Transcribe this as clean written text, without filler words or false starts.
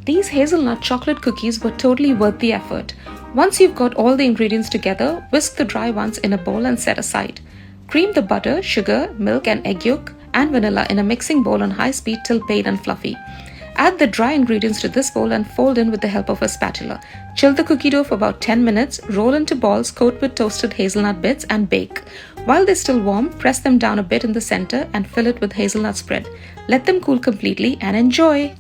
These hazelnut chocolate cookies were totally worth the effort. Once you've got all the ingredients together, whisk the dry ones in a bowl and set aside. Cream the butter, sugar, milk and egg yolk and vanilla in a mixing bowl on high speed till pale and fluffy. Add the dry ingredients to this bowl and fold in with the help of a spatula. Chill the cookie dough for about 10 minutes, roll into balls, coat with toasted hazelnut bits and bake. While they're still warm, press them down a bit in the center and fill it with hazelnut spread. Let them cool completely and enjoy!